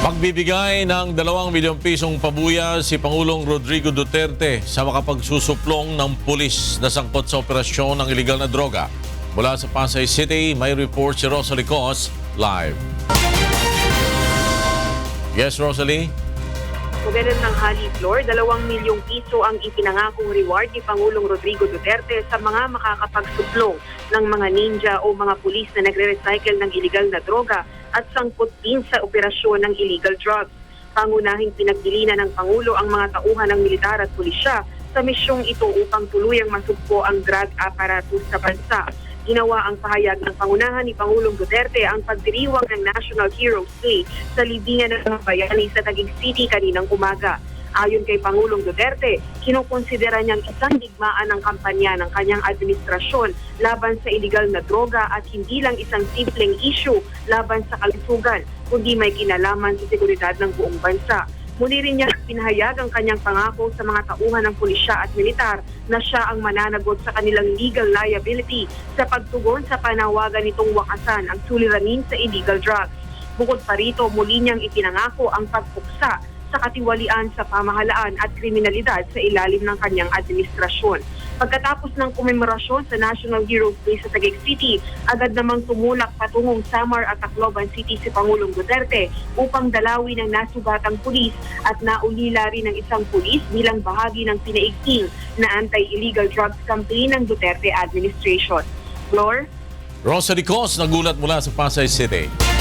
Magbibigay ng 2 milyong pisong pabuya si Pangulong Rodrigo Duterte sa makapagsusuplong ng pulis na sangkot sa operasyon ng iligal na droga. Mula sa Pasay City, may report si Rosalie Cos live. Yes, Rosalie? Ganun ng Haliflor, 2 milyong piso ang ipinangakong reward ni Pangulong Rodrigo Duterte sa mga makakapagsuplong ng mga ninja o mga pulis na nagre-recycle ng iligal na droga at sangkot din sa operasyon ng illegal drugs. Pangunahing pinagdilinan ng Pangulo ang mga tauhan ng militar at pulisya sa misyong ito upang tuluyang masugpo ang drug apparatus sa bansa. Ginawa ang pahayag ng pangunahan ni Pangulong Duterte ang pagdiriwang ng National Heroes Day sa libingan ng mga bayani sa Taguig City kaninang umaga. Ayon kay Pangulong Duterte, kinukonsidera niyang isang digmaan ng kampanya ng kanyang administrasyon laban sa iligal na droga at hindi lang isang simpleng issue laban sa kalusugan, kundi may kinalaman sa seguridad ng buong bansa. Muli rin niya pinahayag ang kanyang pangako sa mga tauhan ng pulisya at militar na siya ang mananagot sa kanilang legal liability sa pagtugon sa panawagan nitong wakasan ang suliranin sa illegal drugs. Bukod pa rito, muli niyang ipinangako ang pagpuksa sa katiwalian sa pamahalaan at kriminalidad sa ilalim ng kanyang administrasyon. Pagkatapos ng komemorasyon sa National Heroes Day sa Taguig City, agad namang tumulak patungong Samar at Tacloban City si Pangulong Duterte upang dalawin ang nasugatang pulis at naulila rin ng isang pulis bilang bahagi ng pinaigting na anti-illegal drugs campaign ng Duterte administration. Flor? Rosalie Cos, nagulat mula sa Pasay City.